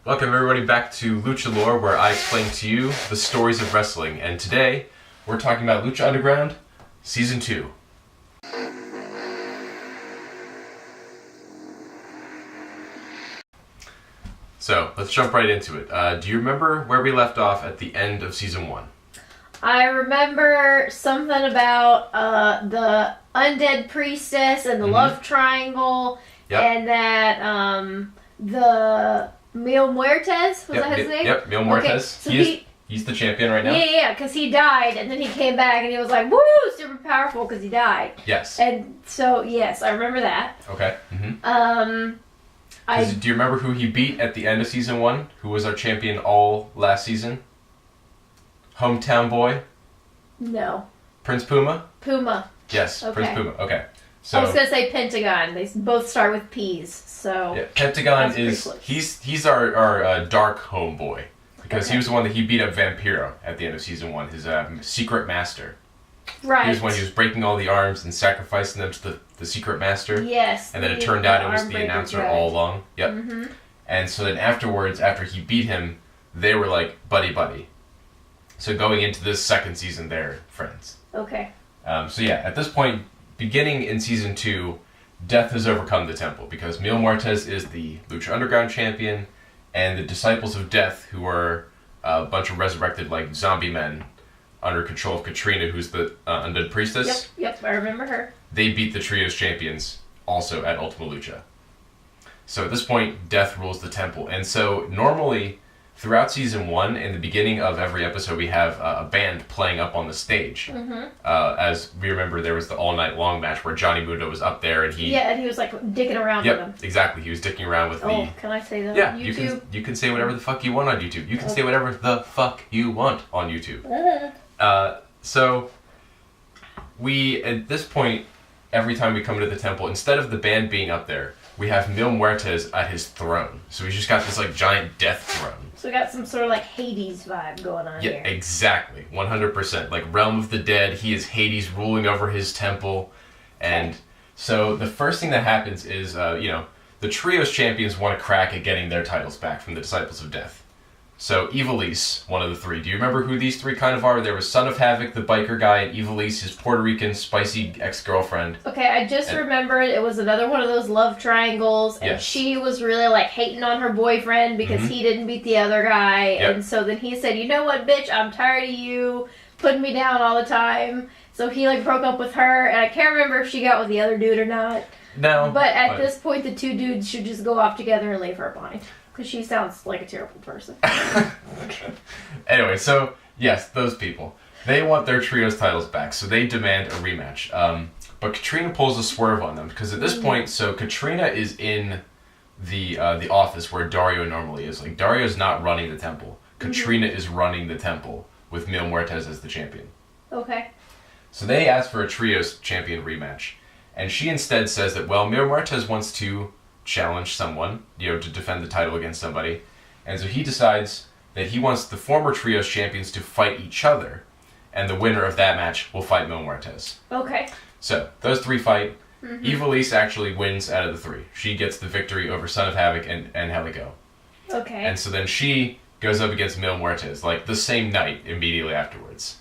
Welcome everybody back to Lucha Lore, where I explain to you the stories of wrestling. And today, we're talking about Lucha Underground, Season 2. So, let's jump right into it. Do you remember where we left off at the end of Season 1? I remember something about the undead priestess and the love triangle, and that the Mil Muertes, was that his name? Yep, Mil Muertes. Okay, so he's the champion right now. Yeah, because he died, and then he came back, and he was like, woo, super powerful, because he died. Yes. And so, yes, I remember that. Okay. Do you remember who he beat at the end of Season 1? Who was our champion all last season? Hometown Boy? No. Prince Puma? Puma. Yes, Okay. Prince Puma. Okay. So, I was going to say Pentagon. They both start with P's, so... Yeah, Pentagon is... He's our dark homeboy. Because he was the one that he beat up Vampiro at the end of Season 1. His secret master. Right. He was when he was breaking all the arms and sacrificing them to the secret master. Yes. And then it turned out it was the announcer all along. Yep. Mm-hmm. And so then afterwards, after he beat him, they were like buddy-buddy. So going into this second season, they're friends. Okay. So yeah, at this point, beginning in Season 2, Death has overcome the temple because Mil Muertes is the Lucha Underground champion, and the Disciples of Death, who are a bunch of resurrected like zombie men under control of Katrina, who's the undead priestess. Yep, I remember her. They beat the Trios champions also at Ultima Lucha. So at this point, Death rules the temple. And so normally, throughout Season 1, in the beginning of every episode, we have a band playing up on the stage. Mm-hmm. As we remember, there was the All Night Long match where Johnny Mundo was up there and he... Yeah, and he was like dicking around with them. Yep, exactly. He was dicking around with Oh, can I say that? Yeah, YouTube? you can say whatever the fuck you want on YouTube. You can say whatever the fuck you want on YouTube. So, we, at this point, every time we come to the temple, instead of the band being up there, we have Mil Muertes at his throne. So he's just got this like giant death throne. So we got some sort of like Hades vibe going on here. Yeah, exactly. 100%. Like Realm of the Dead, he is Hades ruling over his temple. And so the first thing that happens is, the Trios champions want to crack at getting their titles back from the Disciples of Death. So Ivelisse, one of the three. Do you remember who these three kind of are? There was Son of Havoc, the biker guy, and Ivelisse, his Puerto Rican spicy ex-girlfriend. Okay, I just remembered it was another one of those love triangles, and she was really like hating on her boyfriend because he didn't beat the other guy, and so then he said, you know what, bitch, I'm tired of you putting me down all the time. So he like broke up with her, and I can't remember if she got with the other dude or not. No. But at this point, the two dudes should just go off together and leave her behind. Because she sounds like a terrible person. Anyway, so, yes, those people. They want their trios titles back, so they demand a rematch. But Katrina pulls a swerve on them, because at this point, so Katrina is in the office where Dario normally is. Like, Dario's not running the temple. Katrina is running the temple, with Mil Muertes as the champion. Okay. So they ask for a trios champion rematch. And she instead says that, well, Mil Muertes wants to challenge someone, to defend the title against somebody. And so he decides that he wants the former Trios champions to fight each other, and the winner of that match will fight Mil Muertes. Okay. So, those three fight. Ivelisse actually wins out of the three. She gets the victory over Son of Havoc and Helico. Okay. And so then she goes up against Mil Muertes, like, the same night, immediately afterwards.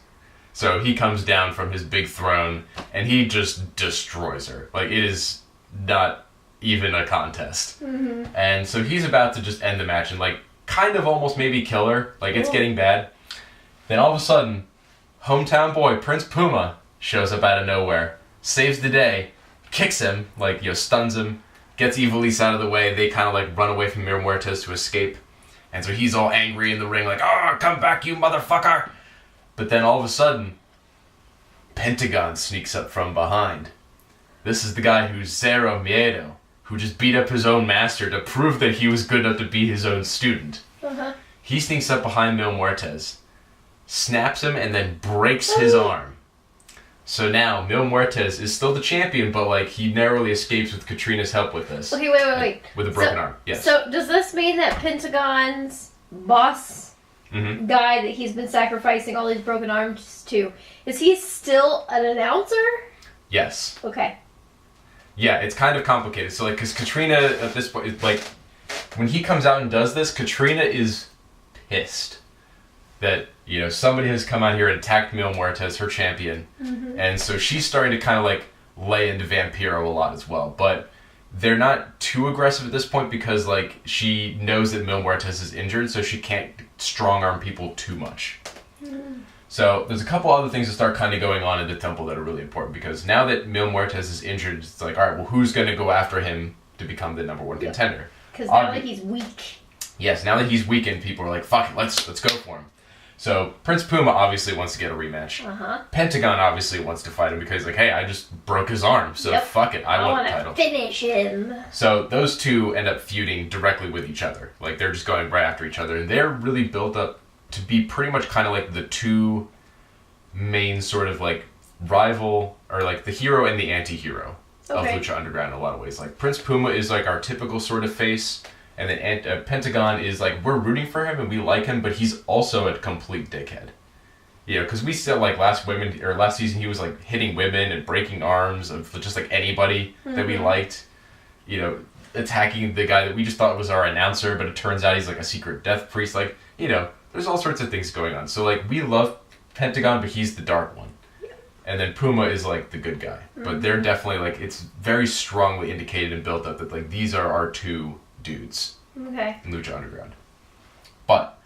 So he comes down from his big throne, and he just destroys her. Like, it is not even a contest. And so he's about to just end the match and like kind of almost maybe kill her. Like it's getting bad. Then all of a sudden, hometown boy Prince Puma shows up out of nowhere, saves the day, kicks him, like stuns him, gets Ivelisse out of the way. They kind of like run away from Mil Muertes to escape. And so he's all angry in the ring like, "Oh, come back, you motherfucker!" But then all of a sudden, Pentagon sneaks up from behind. This is the guy who's Zero Miedo, who just beat up his own master to prove that he was good enough to be his own student. He sneaks up behind Mil Muertes, snaps him, and then breaks his arm. So now, Mil Muertes is still the champion, but like he narrowly escapes with Katrina's help with this. Okay, wait. With a broken arm, yes. So does this mean that Pentagon's boss guy that he's been sacrificing all these broken arms to, is he still an announcer? Yes. Okay. Yeah, it's kind of complicated. So, like, because Katrina, at this point, like, when he comes out and does this, Katrina is pissed that, you know, somebody has come out here and attacked Mil Muertes, her champion. And so she's starting to kind of like lay into Vampiro a lot as well. But they're not too aggressive at this point because like she knows that Mil Muertes is injured, so she can't strong arm people too much. So there's a couple other things that start kind of going on in the temple that are really important, because now that Mil Muertes is injured, it's like, all right, well, who's going to go after him to become the number one contender? Because now that he's weak. Yes, now that he's weakened, people are like, fuck it, let's go for him. So Prince Puma obviously wants to get a rematch. Pentagon obviously wants to fight him because like, hey, I just broke his arm, so fuck it, I want the title. Finish him. So those two end up feuding directly with each other. Like they're just going right after each other, and they're really built up to be pretty much kind of like the two main sort of like rival, or like the hero and the anti-hero of Lucha Underground in a lot of ways. Like Prince Puma is like our typical sort of face, and then Pentagon is like, we're rooting for him and we like him, but he's also a complete dickhead. You know, because we still like last season he was like hitting women and breaking arms of just like anybody that we liked. You know, attacking the guy that we just thought was our announcer, but it turns out he's like a secret death priest. Like, you know, there's all sorts of things going on. So like we love Pentagon, but he's the dark one. And then Puma is like the good guy. But they're definitely like, it's very strongly indicated and built up that like these are our two dudes in Lucha Underground. But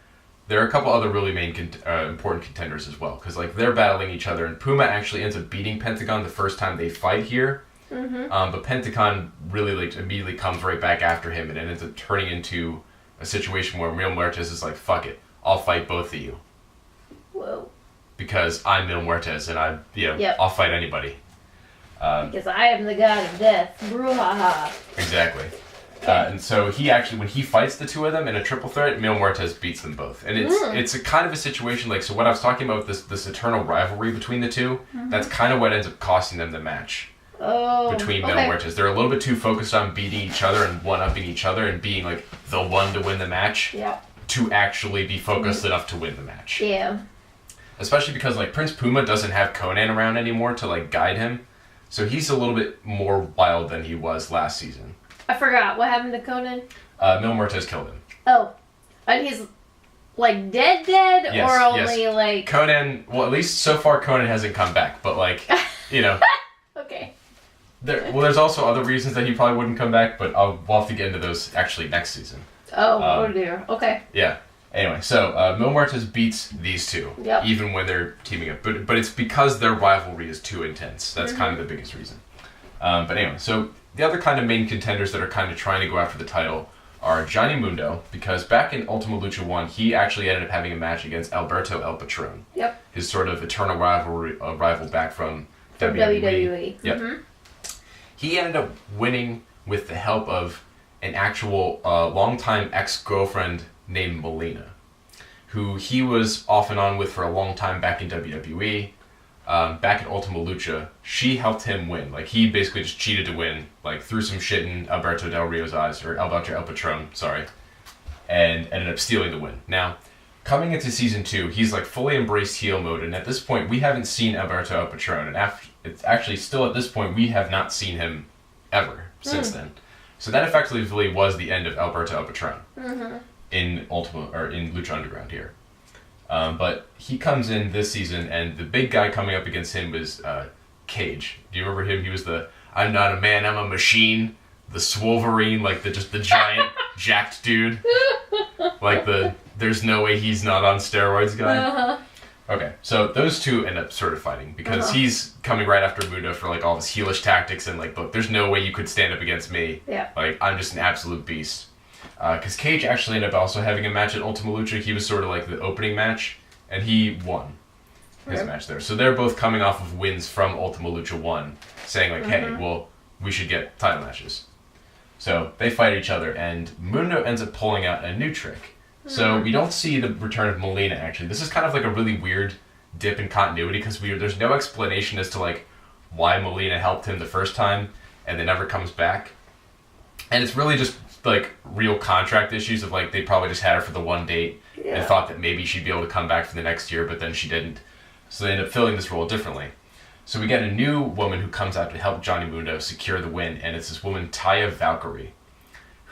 there are a couple other really important contenders as well, because like they're battling each other, and Puma actually ends up beating Pentagon the first time they fight here. But Pentagon really like immediately comes right back after him, and it ends up turning into a situation where Mil Muertes is like, fuck it, I'll fight both of you. Whoa. Because I'm Mil Muertes and I'll fight anybody. Because I am the god of death. Brouhaha. Exactly. And so he actually, when he fights the two of them in a triple threat, Mil Muertes beats them both. And it's a kind of a situation like, so what I was talking about with this eternal rivalry between the two, that's kind of what ends up costing them the match. Between Mil Muertes. They're a little bit too focused on beating each other and one-upping each other and being like the one to win the match to actually be focused enough to win the match. Yeah. Especially because like Prince Puma doesn't have Conan around anymore to like guide him. So he's a little bit more wild than he was last season. I forgot. What happened to Conan? Mil Muertes killed him. Oh. And he's like dead? Yes, or only like... Conan, well at least so far Conan hasn't come back, but like, you know... Okay. There's also other reasons that he probably wouldn't come back, but we'll have to get into those actually next season. Oh dear. Okay. Yeah. Anyway, so Mil Muertes beats these two, even when they're teaming up. But it's because their rivalry is too intense. That's kind of the biggest reason. But anyway, so the other kind of main contenders that are kind of trying to go after the title are Johnny Mundo, because back in Ultima Lucha 1, he actually ended up having a match against Alberto El Patron. Yep. His sort of eternal rival back from WWE. Yep. He ended up winning with the help of an actual longtime ex-girlfriend named Melina, who he was off and on with for a long time back in WWE. Back in Ultima Lucha, she helped him win. Like, he basically just cheated to win, like, threw some shit in Alberto Del Rio's eyes, or Alberto El Patron, sorry, and ended up stealing the win. Now, coming into Season 2, he's, like, fully embraced heel mode, and at this point, we haven't seen Alberto El Patron, and it's actually still at this point, we have not seen him ever since then. So that effectively was the end of Alberto El Patron in Lucha Underground here. But he comes in this season, and the big guy coming up against him was Cage. Do you remember him? He was the "I'm not a man, I'm a machine," the Swolverine, like the giant jacked dude, like the "there's no way he's not on steroids" guy. Okay, so those two end up sort of fighting because he's coming right after Mundo for like all his heelish tactics and like, look, there's no way you could stand up against me. Yeah. Like, I'm just an absolute beast. Because Cage actually ended up also having a match at Ultima Lucha. He was sort of like the opening match, and he won his match there. So they're both coming off of wins from Ultima Lucha 1, saying like, hey, well, we should get title matches. So they fight each other, and Mundo ends up pulling out a new trick. So we don't see the return of Melina, actually. This is kind of like a really weird dip in continuity, because there's no explanation as to like why Melina helped him the first time, and then never comes back. And it's really just like real contract issues of like they probably just had her for the one date and thought that maybe she'd be able to come back for the next year, but then she didn't. So they end up filling this role differently. So we get a new woman who comes out to help Johnny Mundo secure the win, and it's this woman, Taya Valkyrie,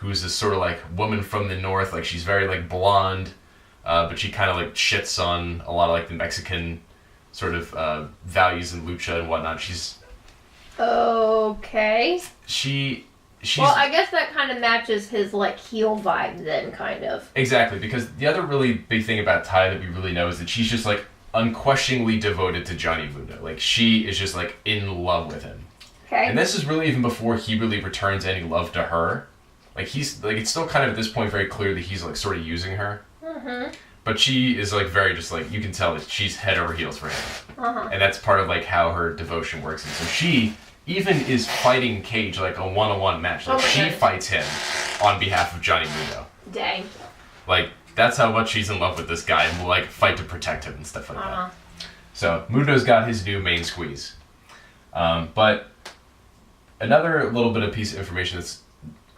who's this sort of like woman from the north. Like she's very like blonde, but she kind of like shits on a lot of like the Mexican sort of values in lucha and whatnot. She's okay. She's well, I guess that kind of matches his like heel vibe then, kind of. Exactly, because the other really big thing about Ty that we really know is that she's just like unquestioningly devoted to Johnny Mundo. Like she is just like in love with him. Okay. And this is really even before he really returns any love to her. Like he's like it's still kind of at this point very clear that he's like sort of using her. Mm-hmm. But she is like very just like you can tell that she's head over heels for him. Uh-huh. And that's part of like how her devotion works. And so she even is fighting Cage like a one-on-one match. Like she fights him on behalf of Johnny Mundo. Dang. Like that's how much she's in love with this guy and will like fight to protect him and stuff like that. So Mundo's got his new main squeeze. But another little bit of piece of information that's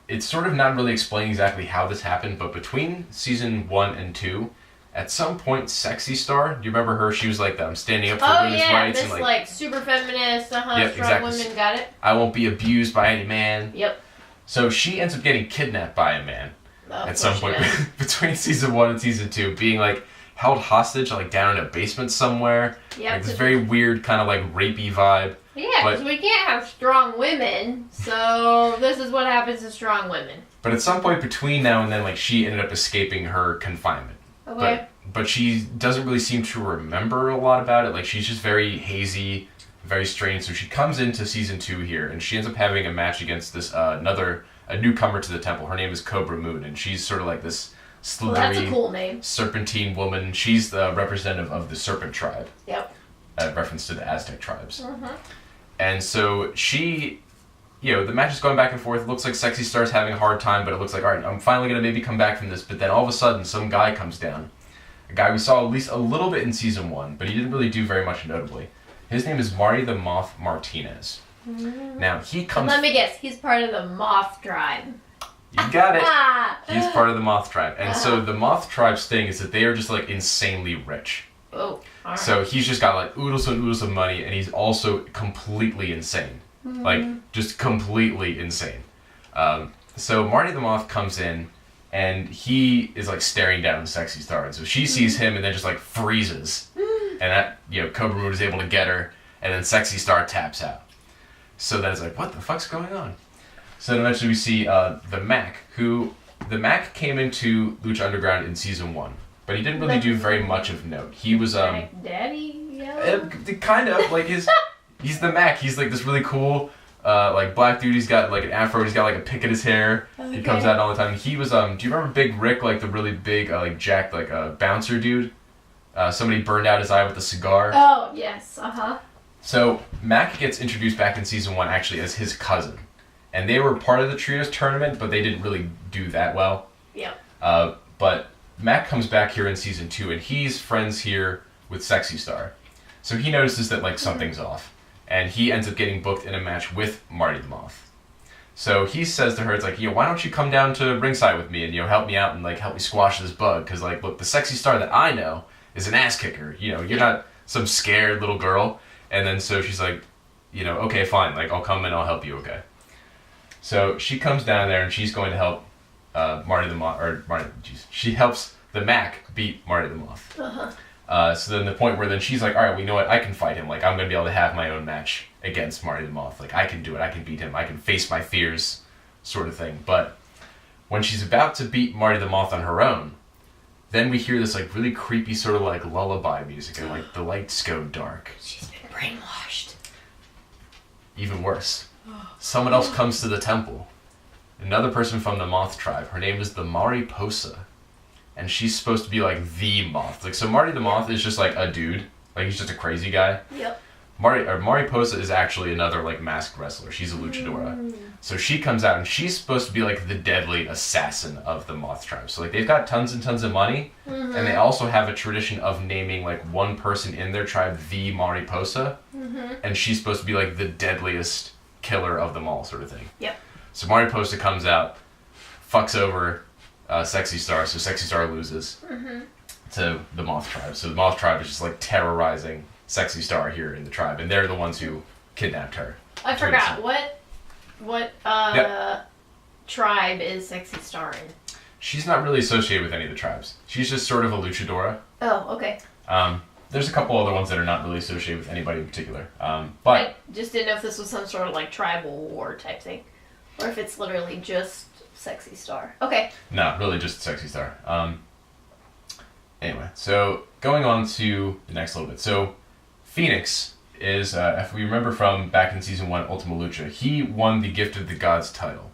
it's sort of not really explaining exactly how this happened, but between season 1 and 2, at some point, Sexy Star, do you remember her? She was like, I'm standing up for women's rights. This and like super feminist, yep, strong exactly. women, got it. I won't be abused by any man. Yep. So she ends up getting kidnapped by a man at some point between season 1 and season 2, being like held hostage like down in a basement somewhere. Yeah. Like this very weird kind of like rapey vibe. Yeah, because we can't have strong women, so this is what happens to strong women. But at some point between now and then, like she ended up escaping her confinement. Okay. But she doesn't really seem to remember a lot about it. Like she's just very hazy, very strange. So she comes into season 2 here, and she ends up having a match against this a newcomer to the temple. Her name is Cobra Moon, and she's sort of like this slithery, that's a cool name. Serpentine woman. She's the representative of the Serpent Tribe. Yep. Reference to the Aztec tribes. Mm-hmm. And so she, the match is going back and forth. It looks like Sexy Star's having a hard time, but it looks like, all right, I'm finally going to maybe come back from this. But then all of a sudden, some guy comes down. A guy we saw at least a little bit in season 1, but he didn't really do very much notably. His name is Marty the Moth Martinez. Mm-hmm. Now, he comes... And let me guess, he's part of the Moth Tribe. You got it. He's part of the Moth Tribe. And so the Moth Tribe's thing is that they are just like insanely rich. Oh, alright. So he's just got like oodles and oodles of money, and he's also completely insane. Mm-hmm. Like, just completely insane. So Marty the Moth comes in, and he is like staring down Sexy Star. And so she sees him and then just like freezes. And that, Cobra Moon is able to get her, and then Sexy Star taps out. So then it's like, what the fuck's going on? So then eventually we see the Mac, who... The Mac came into Lucha Underground in season 1. But he didn't really do very much of note. He was Daddy, yeah. Kind of like he's the Mac. He's like this really cool like black dude. He's got like an afro. He's got like a pick in his hair. Okay. He comes out all the time. He was do you remember Big Rick, like the really big like jacked like bouncer dude? Somebody burned out his eye with a cigar. Oh yes, uh-huh. So Mac gets introduced back in season 1 actually as his cousin, and they were part of the trios tournament, but they didn't really do that well. Yeah. But Mac comes back here in season 2, and he's friends here with Sexy Star. So he notices that like something's off, and he ends up getting booked in a match with Marty the Moth. So he says to her, it's like, why don't you come down to ringside with me and help me out and like help me squash this bug? Because like, look, the Sexy Star that I know is an ass kicker. You're not some scared little girl. And then so she's like, okay, fine, like I'll come and I'll help you, okay. So she comes down there and she's going to help Marty the Moth, she helps the Mac beat Marty the Moth. Uh-huh. So then the point where then she's like, all right, well, you know what, I can fight him. Like, I'm going to be able to have my own match against Marty the Moth. Like, I can do it. I can beat him. I can face my fears, sort of thing. But when she's about to beat Marty the Moth on her own, then we hear this, like, really creepy sort of, like, lullaby music, and, like, the lights go dark. She's been brainwashed. Even worse. Someone else comes to the temple. Another person from the Moth Tribe. Her name is the Mariposa. And she's supposed to be, like, the Moth. Like, so Marty the Moth is just, like, a dude. Like, he's just a crazy guy. Yep. Mariposa is actually another, like, masked wrestler. She's a luchadora. So she comes out, and she's supposed to be, like, the deadly assassin of the Moth Tribe. So, like, they've got tons and tons of money. And they also have a tradition of naming, like, one person in their tribe the Mariposa. And she's supposed to be, like, the deadliest killer of them all, sort of thing. Yep. So Mariposa comes out, fucks over Sexy Star, so Sexy Star loses to the Moth Tribe. So the Moth Tribe is just like terrorizing Sexy Star here in the tribe, and they're the ones who kidnapped her. I forgot what tribe is Sexy Star in? She's not really associated with any of the tribes. She's just sort of a luchadora. Oh, okay. There's a couple other ones that are not really associated with anybody in particular. But I just didn't know if this was some sort of like tribal war type thing, or if it's literally just Sexy Star. Okay. No, really just Sexy Star. Anyway, so going on to the next little bit. So Phoenix is, if we remember from back in season 1, Ultima Lucha, he won the Gift of the Gods title.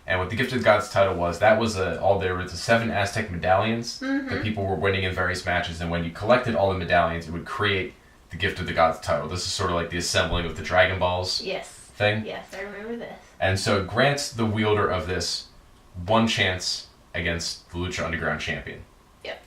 And what the Gift of the Gods title was, that was there were the 7 Aztec medallions that people were winning in various matches, and when you collected all the medallions, it would create the Gift of the Gods title. This is sort of like the assembling of the Dragon Balls thing. Yes, I remember this. And so it grants the wielder of this one chance against the Lucha Underground champion. Yep.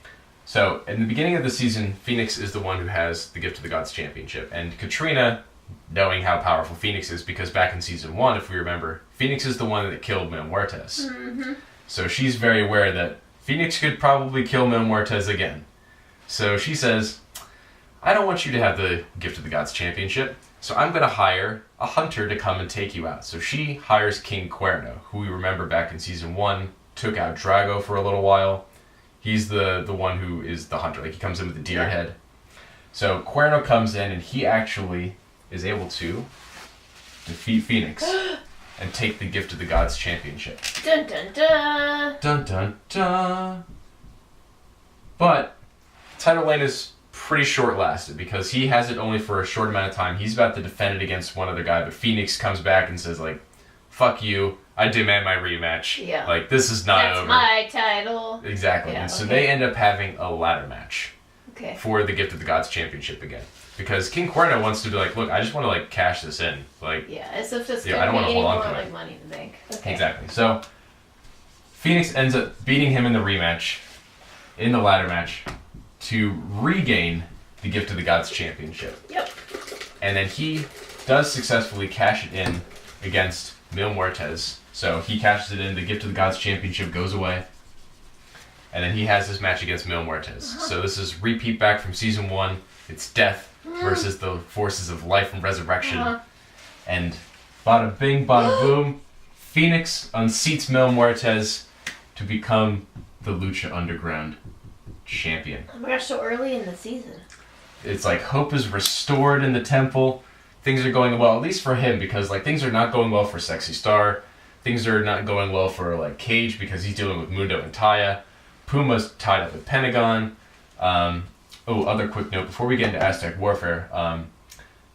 So in the beginning of the season, Phoenix is the one who has the Gift of the Gods championship, and Katrina, knowing how powerful Phoenix is, because back in season 1, if we remember, Phoenix is the one that killed Mil Muertes. So she's very aware that Phoenix could probably kill Mil Muertes again. So she says, I don't want you to have the Gift of the Gods championship, so I'm going to hire a hunter to come and take you out. So she hires King Cuerno, who we remember back in season 1, took out Drago for a little while. He's the one who is the hunter. Like, he comes in with the deer head. So Cuerno comes in, and he actually is able to defeat Phoenix and take the Gift of the Gods championship. Dun dun dun! Dun dun dun! But title reign is pretty short-lasted because he has it only for a short amount of time. He's about to defend it against one other guy, but Phoenix comes back and says, like, fuck you, I demand my rematch. Yeah. Like, this is not over. That's my title. Exactly. Yeah, and so they end up having a ladder match for the Gift of the Gods championship again. Because King Cuerno wants to be like, look, I just want to like cash this in. Like, yeah, as if this I could don't be want to any hold more on to like it. Money in the Bank. Okay. Exactly. So Phoenix ends up beating him in the rematch, in the ladder match, to regain the Gift of the Gods championship. Yep. And then he does successfully cash it in against Mil Muertes. So he cashes it in, the Gift of the Gods championship goes away. And then he has this match against Mil Muertes. So this is repeat back from season 1. It's death versus the forces of life and resurrection. And bada bing, bada boom, Phoenix unseats Mil Muertes to become the Lucha Underground champion. Oh my gosh, so early in the season. It's like hope is restored in the temple. Things are going well, at least for him, because like things are not going well for Sexy Star. Things are not going well for like Cage because he's dealing with Mundo and Taya. Puma's tied up with Pentagon. Other quick note before we get into Aztec Warfare,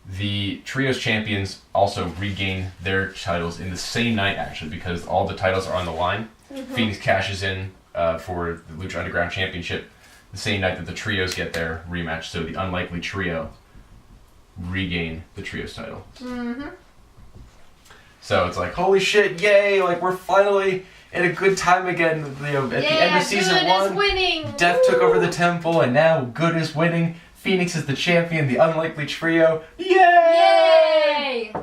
the Trios champions also regain their titles in the same night, actually, because all the titles are on the line. Phoenix cashes in for the Lucha Underground Championship the same night that the Trios get their rematch, so the Unlikely Trio regain the Trios title. So it's like, holy shit, yay, like we're finally in a good time again. You know, at the end of season good 1, is winning. Death took over the temple, and now good is winning. Phoenix is the champion, the Unlikely Trio. Yay! Yay!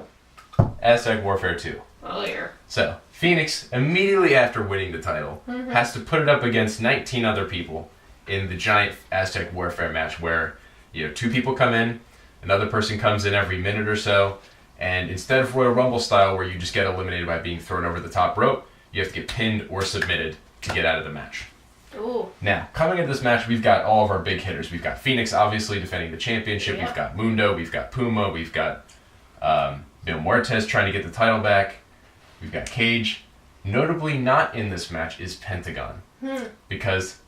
Aztec Warfare 2. Oh, yeah. So, Phoenix, immediately after winning the title, has to put it up against 19 other people in the giant Aztec Warfare match where, 2 people come in, another person comes in every minute or so, and instead of Royal Rumble style where you just get eliminated by being thrown over the top rope, you have to get pinned or submitted to get out of the match. Ooh. Now, coming into this match, we've got all of our big hitters. We've got Phoenix, obviously, defending the championship. Yep. We've got Mundo. We've got Puma. We've got Mil Muertes trying to get the title back. We've got Cage. Notably not in this match is Pentagon. Because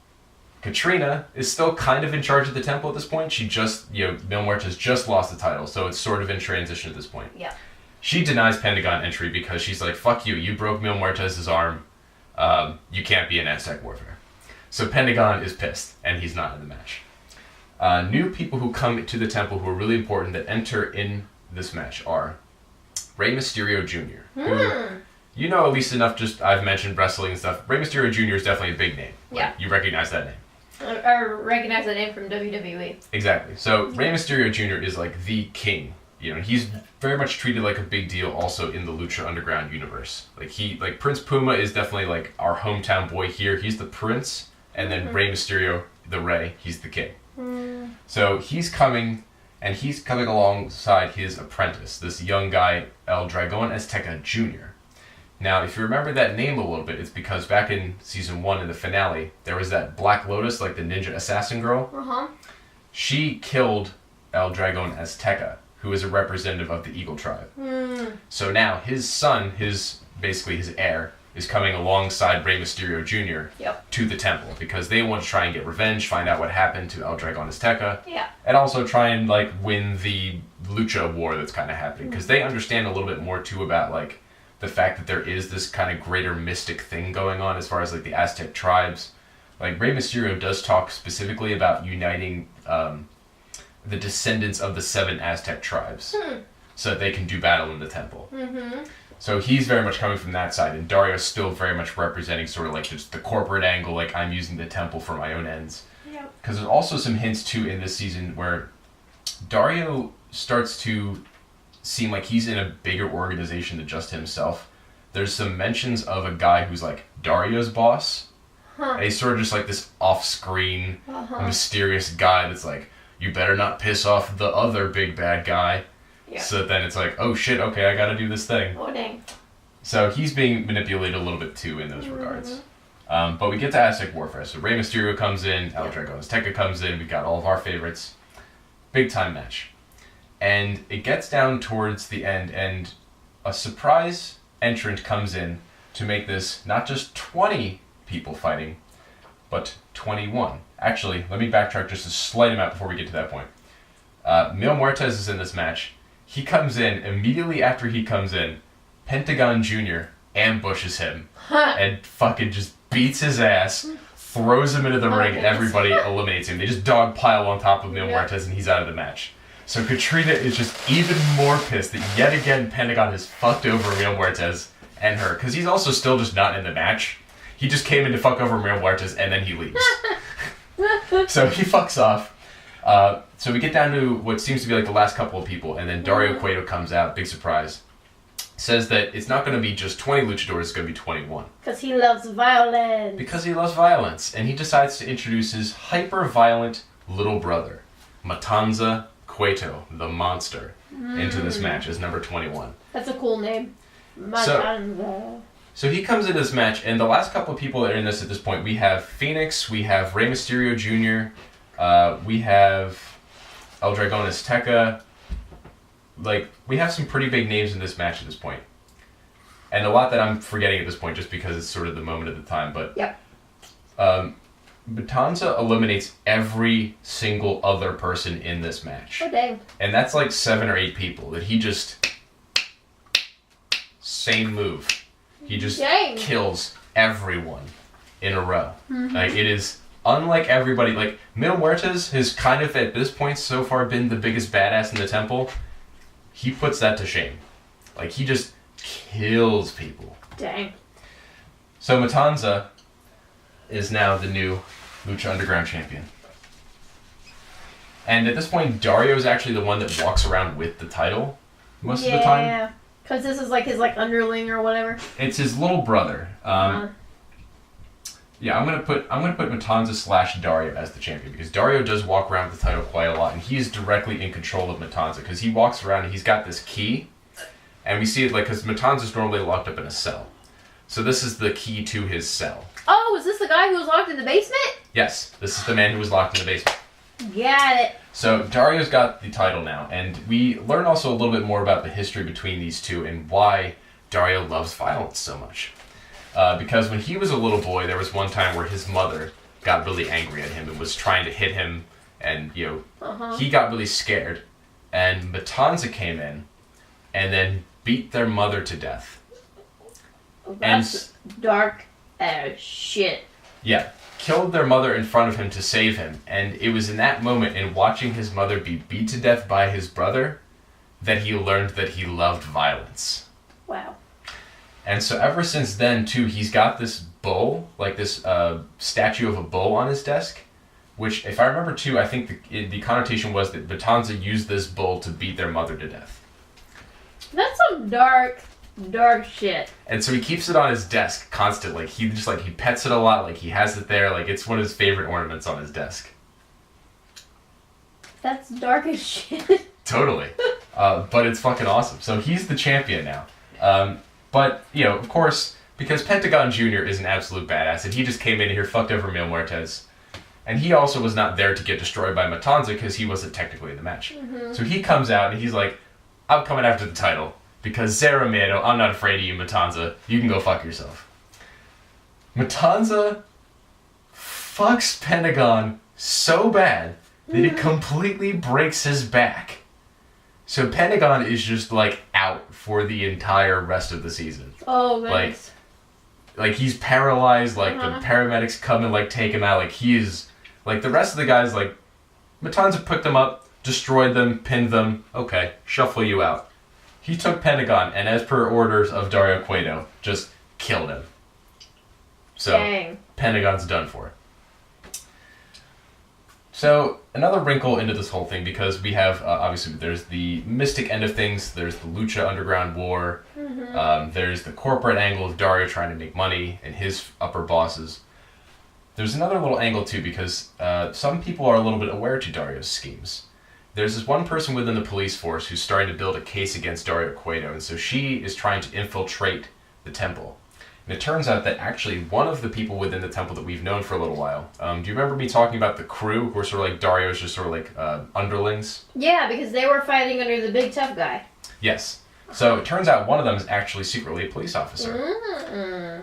Katrina is still kind of in charge of the temple at this point. She just, Mil Muertes just lost the title, so it's sort of in transition at this point. Yeah. She denies Pentagon entry because she's like, fuck you, you broke Mil Muertes' arm. You can't be in Aztec Warfare. So Pentagon is pissed, and he's not in the match. New people who come to the temple who are really important that enter in this match are Rey Mysterio Jr., who, you know at least enough, just I've mentioned wrestling and stuff. Rey Mysterio Jr. is definitely a big name. Yeah. You recognize that name. I recognize that name from WWE. Exactly. So Rey Mysterio Jr. is like the king. He's very much treated like a big deal also in the Lucha Underground universe. Like Prince Puma is definitely like our hometown boy here. He's the prince, and then Rey Mysterio, the Rey, he's the king. So he's coming alongside his apprentice, this young guy, El Dragon Azteca Jr. Now, if you remember that name a little bit, it's because back in season 1 in the finale, there was that Black Lotus, like the ninja assassin girl. Uh-huh. She killed El Dragon Azteca, who is a representative of the Eagle tribe. So now his son, basically his heir, is coming alongside Rey Mysterio Jr. To the temple because they want to try and get revenge, find out what happened to El Dragon Azteca, and also try and like win the Lucha war that's kind of happening because they understand a little bit more too about like the fact that there is this kind of greater mystic thing going on as far as like the Aztec tribes. Like Rey Mysterio does talk specifically about uniting the descendants of the 7 Aztec tribes so that they can do battle in the temple. So he's very much coming from that side, and Dario's still very much representing sort of like just the corporate angle, like I'm using the temple for my own ends. Because there's also some hints too in this season where Dario starts to seem like he's in a bigger organization than just himself. There's some mentions of a guy who's like Dario's boss. And he's sort of just like this off-screen, mysterious guy that's like, you better not piss off the other big bad guy. So then it's like, oh shit, okay, I gotta do this thing. Oh, dang. So he's being manipulated a little bit too in those regards. But we get to Aztec Warfare. So Rey Mysterio comes in, El Dragon Azteca comes in, we got all of our favorites. Big time match. And it gets down towards the end, and a surprise entrant comes in to make this not just 20 people fighting, but 21. Actually, let me backtrack just a slight amount before we get to that point. Mil Muertes is in this match. He comes in, immediately after he comes in, Pentagon Jr. ambushes him and fucking just beats his ass, throws him into the ring, and everybody eliminates him. They just dogpile on top of Mil Muertes and he's out of the match. So Katrina is just even more pissed that yet again Pentagon has fucked over Mil Muertes and her, because he's also still just not in the match. He just came in to fuck over Mil Muertes and then he leaves. So he fucks off. So we get down to what seems to be like the last couple of people, and then Dario Cueto comes out, big surprise, says that it's not going to be just 20 luchadors, it's going to be 21. Because he loves violence. Because he loves violence, and he decides to introduce his hyper-violent little brother, Matanza Cueto, the monster, into this match as number 21. That's a cool name. Matanza. So he comes in this match, and the last couple of people that are in this at this point, we have Phoenix, we have Rey Mysterio Jr., we have El Dragon Azteca. Like, we have some pretty big names in this match at this point. And a lot that I'm forgetting at this point just because it's sort of the moment of the time. But Matanza eliminates every single other person in this match. Oh, dang. And that's like 7 or 8 people that he just... Same move. He just kills everyone in a row. Like, it is... Unlike everybody, like, Mil Muertes has kind of, at this point so far, been the biggest badass in the temple. He puts that to shame. Like, he just kills people. Dang. So Matanza is now the new Lucha Underground champion. And at this point, Dario is actually the one that walks around with the title most of the time. Yeah, because this is like his like underling or whatever. It's his little brother. Yeah, I'm gonna put Matanza / Dario as the champion because Dario does walk around with the title quite a lot, and he's directly in control of Matanza because he walks around and he's got this key, and we see it like because Matanza's normally locked up in a cell, so this is the key to his cell. Oh, is this the guy who was locked in the basement? Yes, this is the man who was locked in the basement. Got it. So Dario's got the title now, and we learn also a little bit more about the history between these two and why Dario loves violence so much. Because when he was a little boy, there was one time where his mother got really angry at him and was trying to hit him, and he got really scared, and Matanza came in and then beat their mother to death. That's dark as shit. Yeah, killed their mother in front of him to save him, and it was in that moment, in watching his mother be beat to death by his brother, that he learned that he loved violence. Wow. And so ever since then, too, he's got this bull, like this statue of a bull on his desk, which, if I remember, too, I think the connotation was that Matanza used this bull to beat their mother to death. That's some dark shit. And so he keeps it on his desk constantly. He pets it a lot, like he has it there, like it's one of his favorite ornaments on his desk. That's dark as shit. Totally. But it's fucking awesome. So he's the champion now. But, of course, because Pentagon Jr. is an absolute badass, and he just came in here, fucked over Mil Muertes. And he also was not there to get destroyed by Matanza because he wasn't technically in the match. Mm-hmm. So he comes out and he's like, I'm coming after the title because Zero Miedo, I'm not afraid of you, Matanza. You can go fuck yourself. Matanza fucks Pentagon so bad that it completely breaks his back. So Pentagon is just, out for the entire rest of the season. Oh, nice. Like he's paralyzed, the paramedics come and, take him out. He is... the rest of the guys, Matanza picked them up, destroyed them, pinned them. Okay, shuffle you out. He took Pentagon, and as per orders of Dario Cueto, just killed him. So, dang. Pentagon's done for. So, another wrinkle into this whole thing, because we have, obviously, there's the mystic end of things, there's the Lucha Underground war, there's the corporate angle of Dario trying to make money, and his upper bosses. There's another little angle, too, because some people are a little bit aware to Dario's schemes. There's this one person within the police force who's starting to build a case against Dario Cueto, and so she is trying to infiltrate the temple. And it turns out that actually one of the people within the temple that we've known for a little while, do you remember me talking about the crew, who are sort of Dario's just sort of underlings? Yeah, because they were fighting under the big tough guy. Yes. So it turns out one of them is actually secretly a police officer.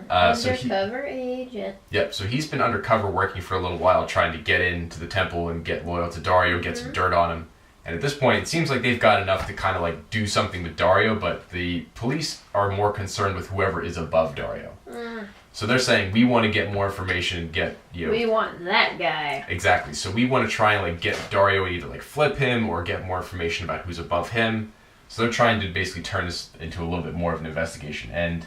Undercover agent. Yep, so he's been undercover working for a little while trying to get into the temple and get loyal to Dario, get some dirt on him. And at this point, it seems like they've got enough to kind of do something with Dario, but the police are more concerned with whoever is above Dario. So they're saying, we want to get more information and get, we want that guy. Exactly. So we want to try and get Dario and either flip him or get more information about who's above him. So they're trying to basically turn this into a little bit more of an investigation. And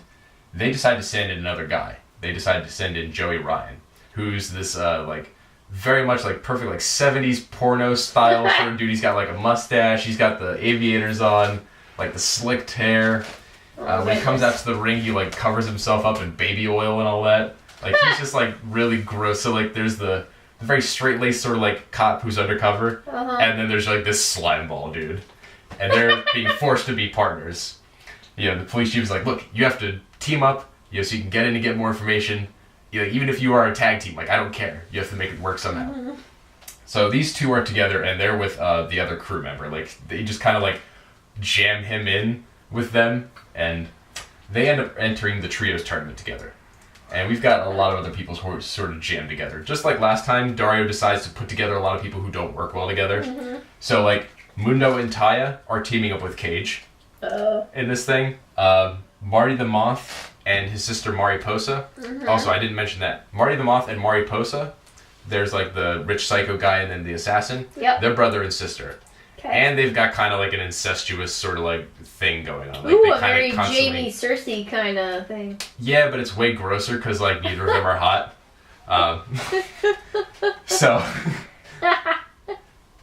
they decide to send in another guy. They decided to send in Joey Ryan, who's this very much perfect 70s porno style sort of dude. He's got a mustache, he's got the aviators on, the slicked hair. When he comes out to the ring, he covers himself up in baby oil and all that. He's just really gross. So there's the very straight-laced sort of cop who's undercover, and then there's this slime ball dude. And they're being forced to be partners. The police chief is look, you have to team up, so you can get in and get more information. Even if you are a tag team, I don't care. You have to make it work somehow. So these two are together, and they're with the other crew member. They just kind of jam him in with them, and they end up entering the trios tournament together. And we've got a lot of other people who are sort of jammed together. Just like last time, Dario decides to put together a lot of people who don't work well together. So Mundo and Taya are teaming up with Cage in this thing. Marty the Moth and his sister Mariposa. Also, I didn't mention that. Marty the Moth and Mariposa, there's the rich psycho guy and then the assassin. Yep. They're brother and sister. Okay. And they've got kind of an incestuous sort of thing going on. Ooh, they a very Jamie Cersei kind of thing. Yeah, but it's way grosser because neither of them are hot. So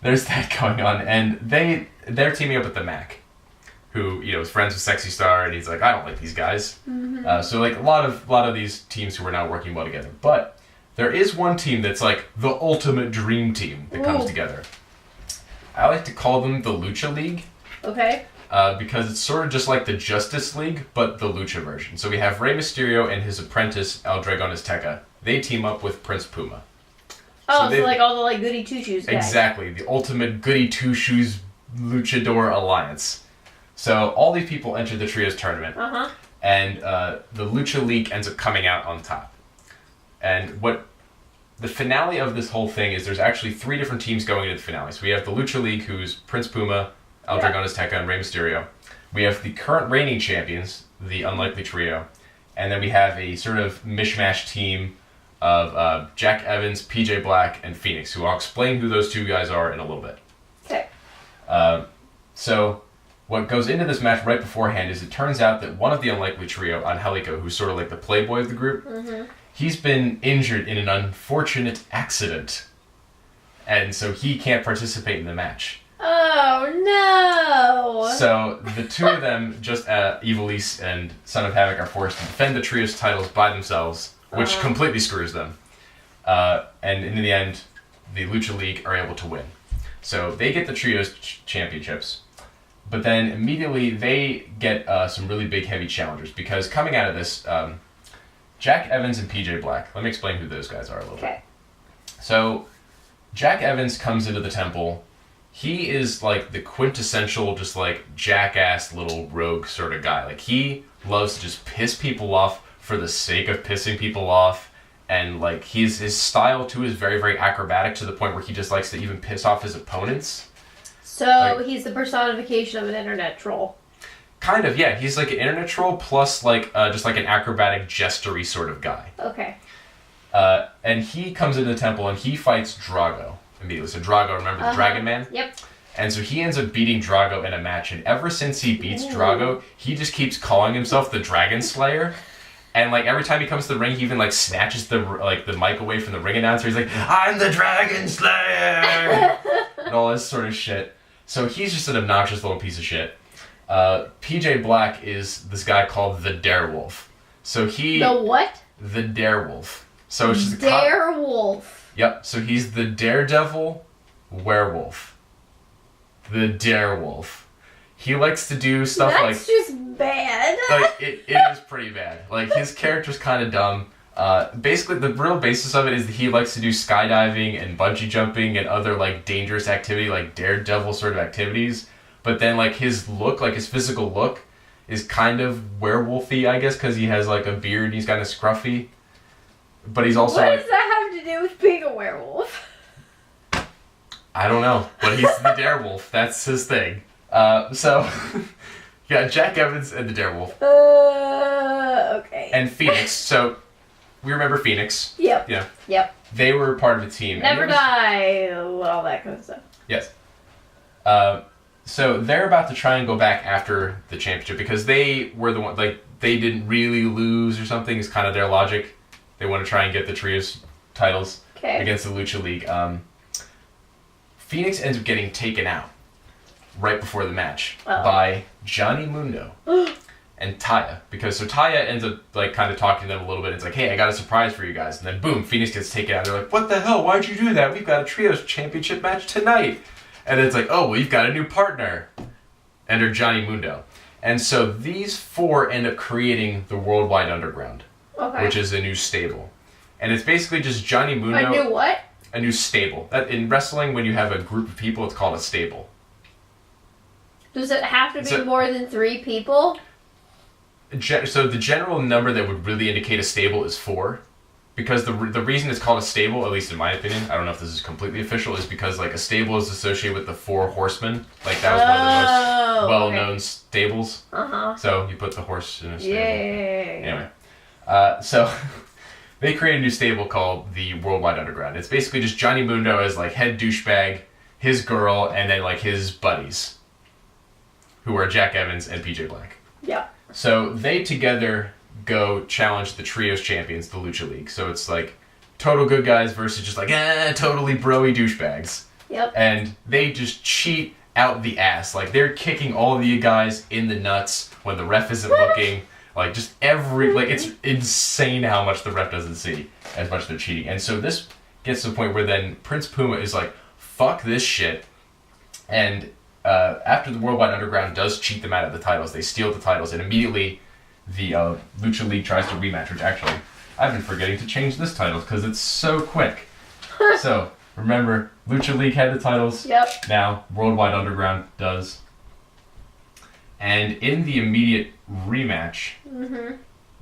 there's that going on, and they're teaming up with the Mac, who is friends with Sexy Star, and he's I don't like these guys. So a lot of these teams who are now working well together. But there is one team that's the ultimate dream team that comes together. I like to call them the Lucha League. Okay. Because it's sort of just like the Justice League, but the Lucha version. So we have Rey Mysterio and his apprentice El Dragon Azteca. They team up with Prince Puma. Oh, so all the goody two-shoes guys. Exactly. The ultimate goody two-shoes luchador alliance. So all these people enter the Trios tournament. And the Lucha League ends up coming out on top. And what the finale of this whole thing is, there's actually 3 different teams going into the finale. So we have the Lucha League, who's Prince Puma, El Dragon Azteca, and Rey Mysterio. We have the current reigning champions, the Unlikely Trio. And then we have a sort of mishmash team of Jack Evans, PJ Black, and Phoenix, who I'll explain who those 2 guys are in a little bit. Okay. So what goes into this match right beforehand is it turns out that one of the Unlikely Trio, Angelico, who's sort of the playboy of the group, he's been injured in an unfortunate accident. And so he can't participate in the match. Oh, no! So the 2 of them, just Ivelisse and Son of Havoc, are forced to defend the Trios titles by themselves, which completely screws them. And in the end, the Lucha League are able to win. So they get the Trios championships. But then immediately they get some really big heavy challengers because coming out of this, Jack Evans and PJ Black. Let me explain who those guys are a little bit. So Jack Evans comes into the temple. He is like the quintessential, just like jackass little rogue sort of guy. Like he loves to just piss people off for the sake of pissing people off. And like his style too is very, very acrobatic to the point where he just likes to even piss off his opponents. So like, he's the personification of an internet troll. Kind of, yeah. He's like an internet troll plus like just like an acrobatic jestery sort of guy. Okay. And he comes into the temple and he fights Drago immediately. So Drago, remember the Dragon Man? Yep. And so he ends up beating Drago in a match. And ever since he beats Drago, he just keeps calling himself the Dragon Slayer. And like every time he comes to the ring, he even like snatches the mic away from the ring announcer. He's like, "I'm the Dragon Slayer," and all this sort of shit. So he's just an obnoxious little piece of shit. PJ Black is this guy called the Darewolf. So he the what? The Darewolf. So it's just Darewolf. Yep. So he's the Daredevil werewolf. The Darewolf. He likes to do stuff That's just bad. Like it is pretty bad. Like his character's kind of dumb. Basically, the real basis of it is that he likes to do skydiving and bungee jumping and other like dangerous activity, like daredevil sort of activities. But then like his look, like his physical look, is kind of werewolfy, I guess, because he has like a beard and he's kind of scruffy. But he's also. What does that have to do with being a werewolf? I don't know, but he's the Darewolf. That's his thing. So, yeah, Jack Evans and the Darewolf. Okay. And Phoenix. So, we remember Phoenix. Yep. Yeah. Yep. They were part of a team. Never die, all that kind of stuff. Yes. So, they're about to try and go back after the championship because they were the one, like, they didn't really lose or something, is kind of their logic. They want to try and get the trios titles against the Lucha League. Phoenix ends up getting taken out right before the match by Johnny Mundo and Taya. Because so Taya ends up like kind of talking to them a little bit. It's like, hey, I got a surprise for you guys. And then boom, Phoenix gets taken out. They're like, what the hell? Why'd you do that? We've got a trios championship match tonight. And it's like, oh, well, you've got a new partner. Enter Johnny Mundo. And so these four end up creating the Worldwide Underground, which is a new stable. And it's basically just Johnny Mundo. A new what? A new stable. In wrestling, when you have a group of people, it's called a stable. Does it have to be more than 3 people? So the general number that would really indicate a stable is 4. Because the reason it's called a stable, at least in my opinion, I don't know if this is completely official, is because like a stable is associated with the 4 horsemen. Like that was one of the most well-known stables. So you put the horse in a stable. Anyway. So they created a new stable called the Worldwide Underground. It's basically just Johnny Mundo as like head douchebag, his girl, and then like his buddies, who are Jack Evans and PJ Black. Yeah. So they together go challenge the trios champions, the Lucha League. So it's like total good guys versus just like totally broy douchebags. Yep. And they just cheat out the ass. Like they're kicking all of you guys in the nuts when the ref isn't looking. Like just like it's insane how much the ref doesn't see as much they're cheating. And so this gets to the point where then Prince Puma is like, fuck this shit. And after the Worldwide Underground does cheat them out of the titles, they steal the titles, and immediately the Lucha League tries to rematch, which actually, I've been forgetting to change this title because it's so quick. So, remember, Lucha League had the titles. Yep. Now, Worldwide Underground does. And in the immediate rematch,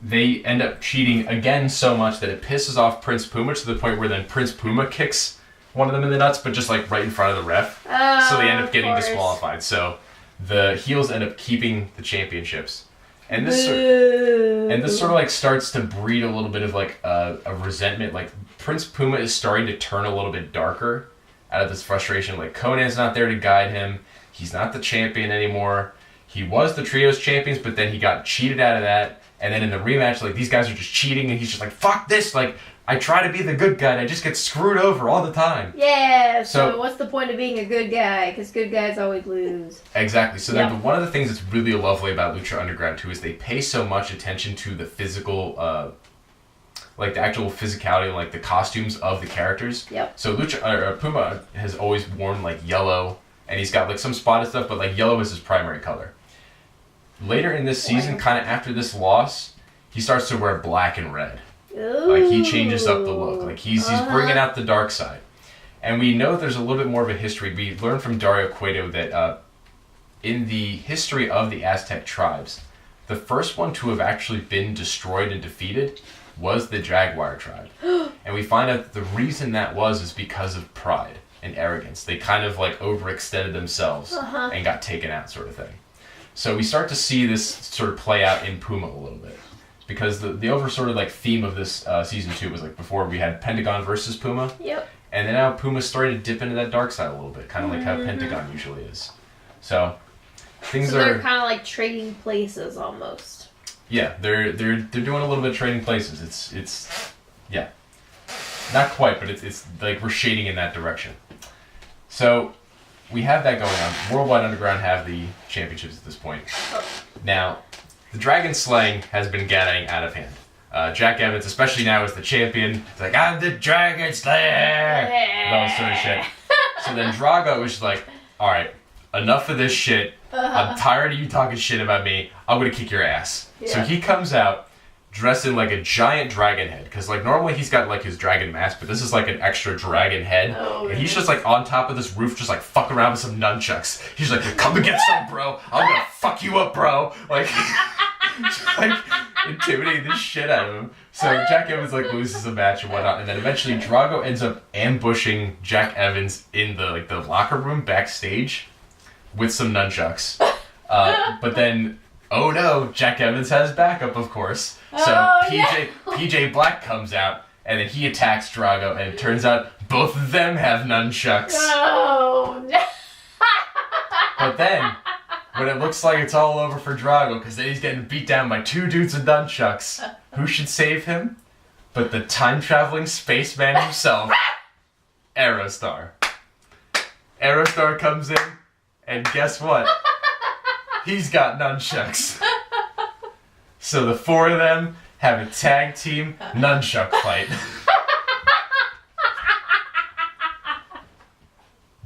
they end up cheating again so much that it pisses off Prince Puma to the point where then Prince Puma kicks one of them in the nuts, but just like right in front of the ref. So they end up getting disqualified. So the heels end up keeping the championships. And this sort of like starts to breed a little bit of like a resentment. Like Prince Puma is starting to turn a little bit darker out of this frustration. Like Conan's not there to guide him. He's not the champion anymore. He was the trios champions, but then he got cheated out of that. And then in the rematch, like these guys are just cheating, and he's just like, fuck this, like I try to be the good guy and I just get screwed over all the time. Yeah, so what's the point of being a good guy? Because good guys always lose. Exactly. So then one of the things that's really lovely about Lucha Underground too is they pay so much attention to the physical, like the actual physicality and like the costumes of the characters. Yep. So Puma has always worn like yellow and he's got like some spotted stuff, but like yellow is his primary color. Later in this season, kind of after this loss, he starts to wear black and red. Ooh. Like he changes up the look. Like he's bringing out the dark side. And we know there's a little bit more of a history. We learned from Dario Cueto that in the history of the Aztec tribes, the first one to have actually been destroyed and defeated was the Jaguar tribe. And we find out that the reason that was is because of pride and arrogance. They kind of like overextended themselves and got taken out, sort of thing. So we start to see this sort of play out in Puma a little bit. Because the over sort of like theme of this season 2 was like before we had Pentagon versus Puma. Yep. And then now Puma's starting to dip into that dark side a little bit, kind of like how Pentagon usually is. So they're kind of like trading places almost. Yeah, they're doing a little bit of trading places. It's yeah, not quite, but it's like we're shading in that direction. So we have that going on. Worldwide Underground have the championships at this point. Now, the dragon slaying has been getting out of hand. Jack Evans, especially now as the champion, is like, I'm the Dragon Slayer! All sort of shit. So then Drago is like, alright, enough of this shit. I'm tired of you talking shit about me. I'm gonna kick your ass. Yeah. So he comes out dressed in like a giant dragon head. Because like normally he's got like his dragon mask, but this is like an extra dragon head. Oh, and he's just like on top of this roof, just like fucking around with some nunchucks. He's like, come and get some, bro. I'm gonna fuck you up, bro. Like intimidating the shit out of him. So Jack Evans like loses a match and whatnot, and then eventually Drago ends up ambushing Jack Evans in the locker room backstage with some nunchucks. But then, oh no, Jack Evans has backup, of course. So PJ Black comes out, and then he attacks Drago, and it turns out both of them have nunchucks. Oh no. But then, when it looks like it's all over for Drago, because then he's getting beat down by 2 dudes with nunchucks, who should save him but the time-traveling spaceman himself, Aerostar. Aerostar comes in, and guess what? He's got nunchucks. So the 4 of them have a tag team nunchuck fight.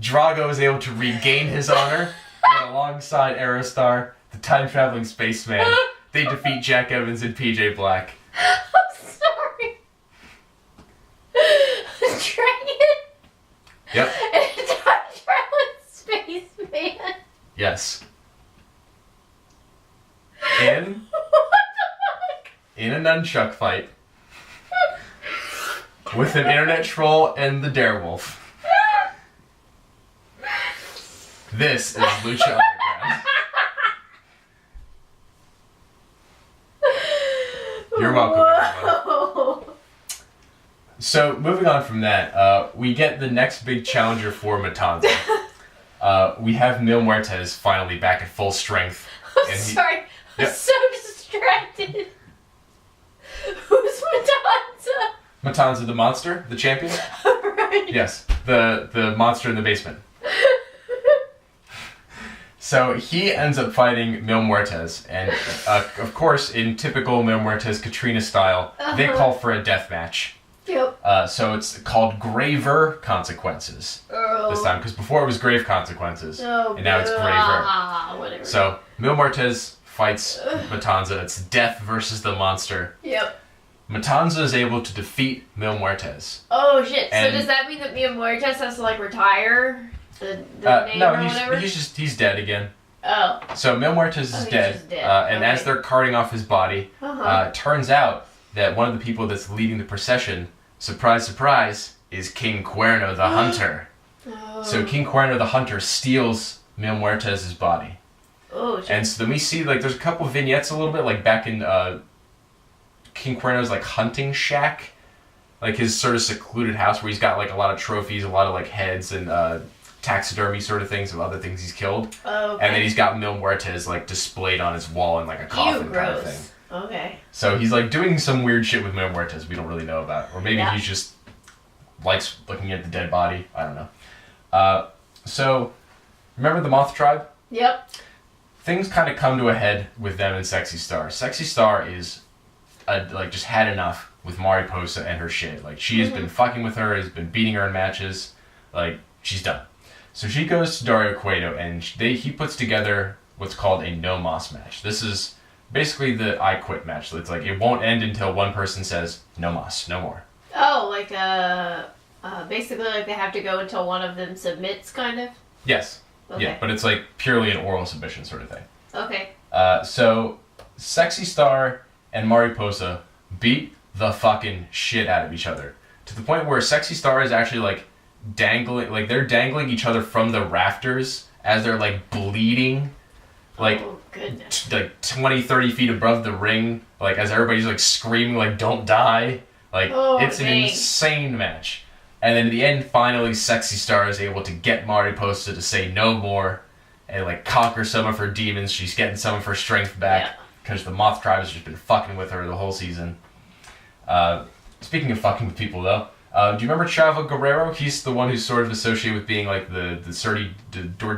Drago is able to regain his honor, and alongside Aerostar, the time-traveling spaceman, they defeat Jack Evans and PJ Black. I'm sorry. A dragon? Yep. And a time-traveling spaceman? Yes. In a nunchuck fight with an internet troll and the Darewolf. This is Lucha Underground. You're welcome. So, moving on from that, we get the next big challenger for Matanza. We have Mil Muertes finally back at full strength. I'm sorry. I'm so distracted. Who's Matanza? Matanza the monster, the champion? Right. Yes, the monster in the basement. So he ends up fighting Mil Muertes, and of course, in typical Mil Muertes Katrina style, they call for a death match. Yep. So it's called Graver Consequences this time, because before it was Grave Consequences, and now it's Graver. Whatever. So Mil Muertes fights Matanza. It's death versus the monster. Yep. Matanza is able to defeat Mil Muertes. Oh shit! So does that mean that Mil Muertes has to like retire? The name no, or whatever? he's dead again. Oh. So Mil Muertes is dead, and as they're carting off his body, turns out that one of the people that's leading the procession, surprise, surprise, is King Cuerno the Hunter. Oh. So King Cuerno the Hunter steals Mil Muertes' body. Oh, shit. And so then we see, like, there's a couple vignettes a little bit, like, back in King Cuerno's, like, hunting shack. Like, his sort of secluded house where he's got, like, a lot of trophies, a lot of, like, heads and taxidermy sort of things of other things he's killed. Oh, okay. And then he's got Mil Muertes, like, displayed on his wall in, like, a coffin kind of thing. Okay. So he's, like, doing some weird shit with Mil Muertes we don't really know about. Or maybe he just likes looking at the dead body. I don't know. So, remember the Moth Tribe? Yep. Things kind of come to a head with them and Sexy Star. Sexy Star is, like, just had enough with Mariposa and her shit. Like, she has been fucking with her, has been beating her in matches. Like, she's done. So she goes to Dario Cueto, and he puts together what's called a no mas match. This is basically the I quit match. It's like it won't end until one person says no mas, no more. Oh, like basically like they have to go until one of them submits, kind of. Yes. Okay. Yeah, but it's like purely an oral submission sort of thing. Okay. So Sexy Star and Mariposa beat the fucking shit out of each other to the point where Sexy Star is actually like dangling, like they're dangling each other from the rafters as they're like bleeding, like oh, goodness. Like 20, 30 feet above the ring, like as everybody's like screaming like don't die. Like it's an insane match. And then in the end, finally, Sexy Star is able to get Mariposa to say no more and like conquer some of her demons. She's getting some of her strength back because the Moth Tribe has just been fucking with her the whole season. Speaking of fucking with people, though, do you remember Chavo Guerrero? He's the one who's sort of associated with being like the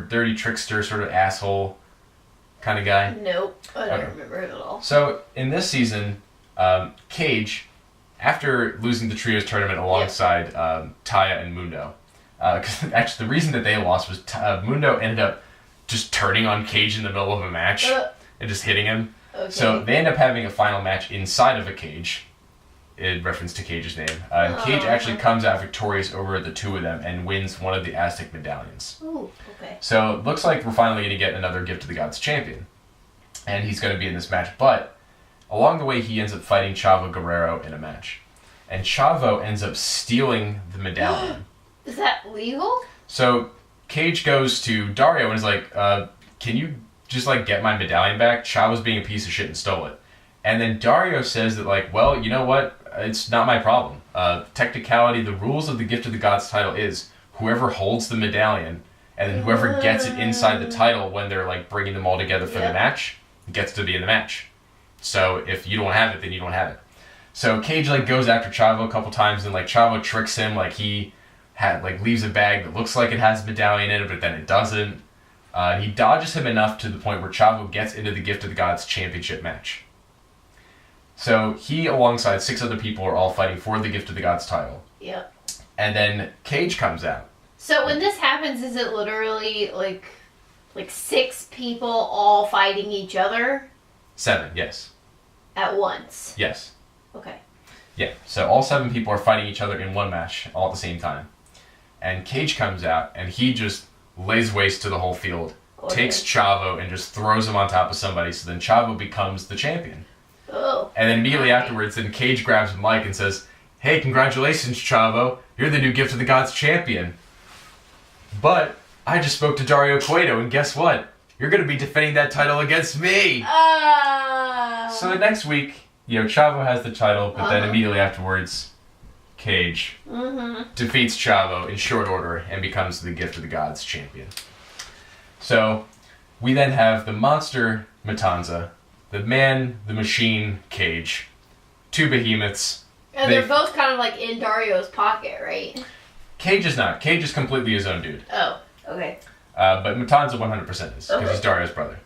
dirty trickster sort of asshole kind of guy. Nope, I don't remember it at all. So in this season, Cage, after losing the Trios tournament alongside Taya and Mundo, because actually the reason that they lost was Mundo ended up just turning on Cage in the middle of a match and just hitting him. Okay. So they end up having a final match inside of a cage, in reference to Cage's name. And Cage actually comes out victorious over the two of them and wins one of the Aztec medallions. Ooh, okay. So it looks like we're finally going to get another Gift of the Gods champion. And he's going to be in this match, but along the way, he ends up fighting Chavo Guerrero in a match. And Chavo ends up stealing the medallion. Is that legal? So Cage goes to Dario and is like, can you just like get my medallion back? Chavo's being a piece of shit and stole it. And then Dario says that like, well, you know what? It's not my problem. Technicality, the rules of the Gift of the Gods title is whoever holds the medallion and then whoever gets it inside the title when they're like bringing them all together for the match gets to be in the match. So if you don't have it, then you don't have it. So Cage like goes after Chavo a couple times and like Chavo tricks him, like he leaves a bag that looks like it has a medallion in it, but then it doesn't. He dodges him enough to the point where Chavo gets into the Gift of the Gods championship match. So he, alongside 6 other people, are all fighting for the Gift of the Gods title. Yep. And then Cage comes out. So when this happens, is it literally like 6 people all fighting each other? 7, yes. At once? Yes. Okay. Yeah, so all 7 people are fighting each other in one match, all at the same time. And Cage comes out, and he just lays waste to the whole field, takes Chavo, and just throws him on top of somebody, so then Chavo becomes the champion. Oh. And then immediately afterwards, then Cage grabs Mike and says, hey, congratulations, Chavo, you're the new Gift of the Gods champion. But I just spoke to Dario Cueto, and guess what? You're going to be defending that title against me! So the next week, Chavo has the title, but then immediately afterwards, Cage defeats Chavo in short order and becomes the Gift of the Gods champion. So we then have the monster Matanza, the man, the machine, Cage, 2 behemoths. And they're both kind of like in Dario's pocket, right? Cage is not. Cage is completely his own dude. Oh, okay. But Matanza 100% is, because he's Dario's brother.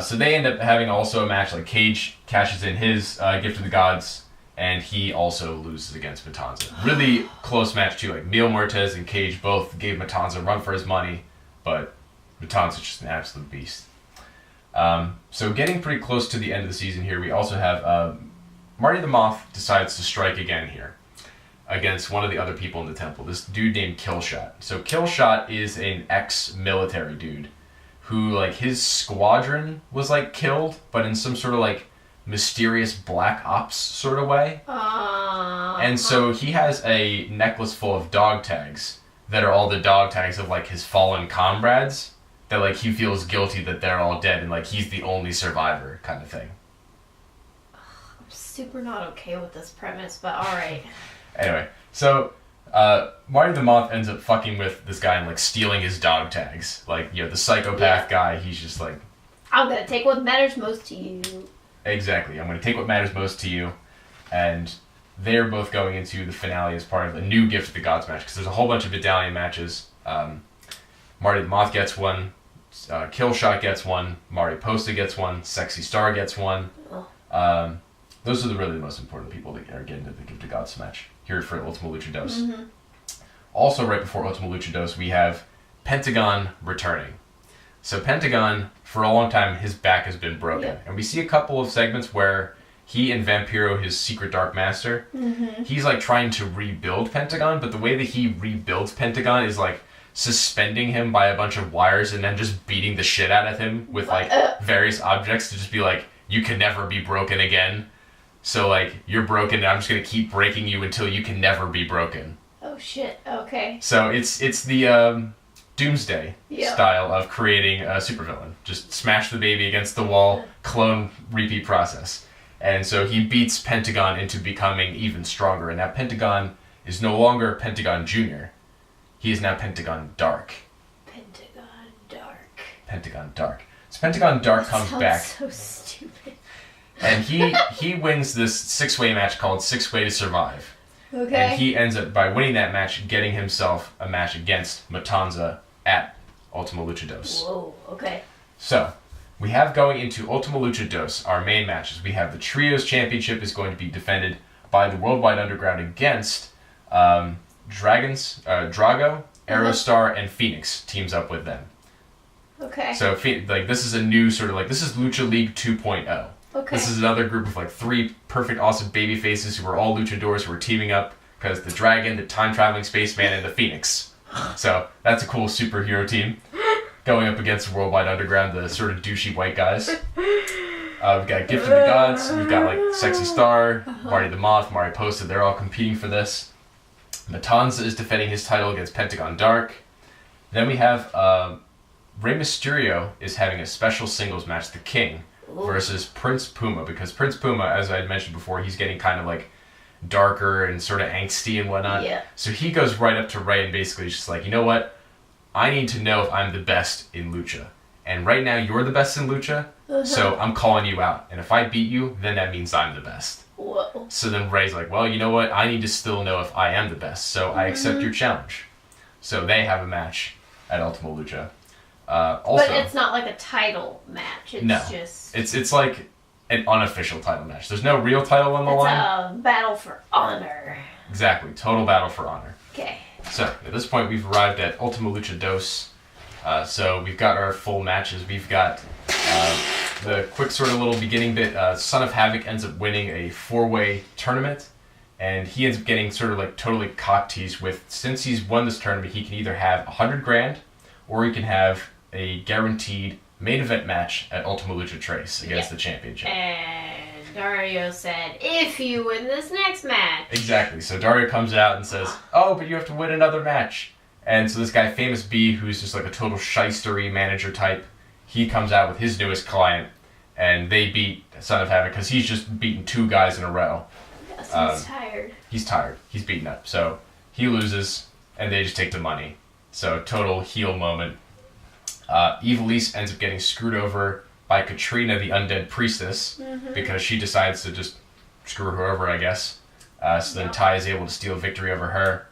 So they end up having also a match, like Cage cashes in his Gift of the Gods, and he also loses against Matanza. Really close match too, like Mil Muertes and Cage both gave Matanza a run for his money, but Matanza's just an absolute beast. So getting pretty close to the end of the season here, we also have Marty the Moth decides to strike again here against one of the other people in the temple, this dude named Killshot. So Killshot is an ex-military dude who, like, his squadron was, like, killed, but in some sort of, like, mysterious black ops sort of way. And so he has a necklace full of dog tags that are all the dog tags of, like, his fallen comrades that, like, he feels guilty that they're all dead and, like, he's the only survivor kind of thing. I'm super not okay with this premise, but alright. Anyway, so Marty the Moth ends up fucking with this guy and like stealing his dog tags. Like, the psychopath guy, he's just like, I'm gonna take what matters most to you. Exactly, I'm gonna take what matters most to you. And they're both going into the finale as part of a new Gift of the Gods match, because there's a whole bunch of medallion matches. Marty the Moth gets one, Killshot gets one, Mariposa gets one, Sexy Star gets one. Those are really the most important people that are getting to the Gift of Gods match here for Ultima Lucha Dos. Also, right before Ultima Lucha Dos, we have Pentagon returning. So Pentagon, for a long time, his back has been broken. Yep. And we see a couple of segments where he and Vampiro, his secret dark master, he's like trying to rebuild Pentagon, but the way that he rebuilds Pentagon is like suspending him by a bunch of wires and then just beating the shit out of him with like various objects to just be like, you can never be broken again. So like, you're broken and I'm just gonna keep breaking you until you can never be broken. Oh shit, okay. So it's the Doomsday style of creating a supervillain. Just smash the baby against the wall, clone, repeat process. And so he beats Pentagon into becoming even stronger. And now Pentagon is no longer Pentagon Jr. He is now Pentagon Dark. Pentagon Dark. So Pentagon Dark comes back. So stupid. And he wins this 6-way match called 6-Way to Survive. Okay. And he ends up, by winning that match, getting himself a match against Matanza at Ultima Lucha 2. Whoa, okay. So, we have going into Ultima Lucha 2, our main matches. We have the Trios Championship is going to be defended by the Worldwide Underground against Drago, Aerostar, and Phoenix teams up with them. Okay. So, like, this is a new sort of, like, this is Lucha League 2.0. Okay. This is another group of, like, 3 perfect, awesome baby faces who are all luchadors who are teaming up because the Dragon, the time-traveling spaceman, and the Phoenix. So, that's a cool superhero team going up against Worldwide Underground, the sort of douchey white guys. We've got Gift of the Gods, we've got, like, Sexy Star, Marty the Moth, Mari Posta, they're all competing for this. Matanza is defending his title against Pentagon Dark. Then we have Rey Mysterio is having a special singles match, The King, versus Prince Puma, because Prince Puma, as I had mentioned before, he's getting kind of like darker and sort of angsty and whatnot. Yeah. So he goes right up to Rey and basically is just like, you know what? I need to know if I'm the best in Lucha. And right now you're the best in Lucha, so I'm calling you out. And if I beat you, then that means I'm the best. Whoa. So then Rey's like, well, you know what? I need to still know if I am the best, so I accept your challenge. So they have a match at Ultima Lucha. Also, but it's not like a title match. It's just... It's like an unofficial title match. There's no real title on the line. It's a battle for honor. Exactly. Total battle for honor. Okay. So, at this point, we've arrived at Ultima Lucha 2. So, we've got our full matches. We've got the quick sort of little beginning bit. Son of Havoc ends up winning a 4-way tournament. And he ends up getting sort of like totally cock-teased with, since he's won this tournament, he can either have $100,000 or he can have a guaranteed main event match at Ultima Lucha Trace against the championship. And Dario said, if you win this next match. Exactly. So Dario comes out and says, oh, but you have to win another match. And so this guy, Famous B, who's just like a total shystery manager type, he comes out with his newest client, and they beat Son of Havoc because he's just beaten 2 guys in a row. Yes, he's tired. He's tired. He's beaten up. So he loses, and they just take the money. So total heel moment. Evilise ends up getting screwed over by Katrina, the undead priestess, because she decides to just screw her over, I guess. So then Ty is able to steal victory over her.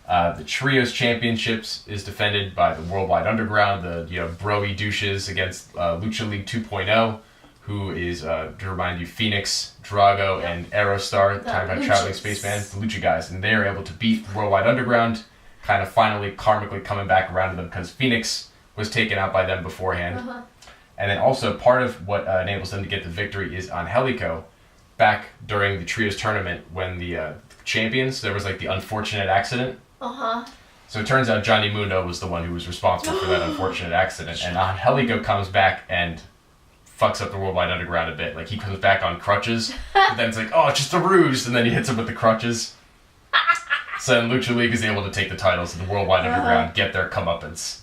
The Trios Championships is defended by the Worldwide Underground, the bro-y douches against Lucha League 2.0, who is, to remind you, Phoenix, Drago, and Aerostar, time traveling spaceman, the Lucha guys. And they are able to beat the Worldwide Underground, kind of finally karmically coming back around to them because Phoenix was taken out by them beforehand. And then also part of what enables them to get the victory is Angelico. Back during the Trios tournament when the champions, there was like the unfortunate accident. So it turns out Johnny Mundo was the one who was responsible for that unfortunate accident. And Angelico comes back and fucks up the Worldwide Underground a bit. Like he comes back on crutches, but then it's like, oh, it's just a ruse, and then he hits him with the crutches. So then Lucha League is able to take the titles and the Worldwide Underground get their comeuppance.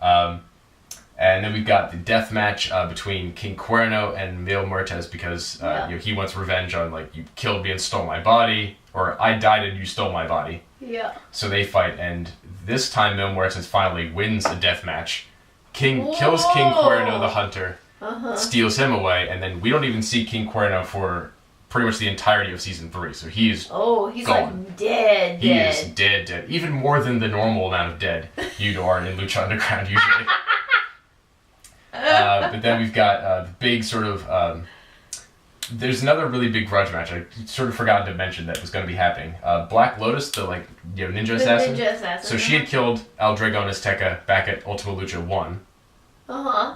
And then we've got the death match between King Cuerno and Mil Muertes because he wants revenge on, like, you killed me and stole my body, or I died and you stole my body. Yeah. So they fight, and this time Mil Muertes finally wins a death match. Kills King Cuerno the Hunter, steals him away, and then we don't even see King Cuerno for pretty much the entirety of season 3. So he is he's gone. Like dead. He is dead. Even more than the normal amount of dead you are in Lucha Underground usually. But then we've got the big sort of there's another really big grudge match. I sort of forgot to mention that was going to be happening. Black Lotus, the ninja assassin. Ninja assassin. So she had killed El Dragon Azteca back at Ultima Lucha 1.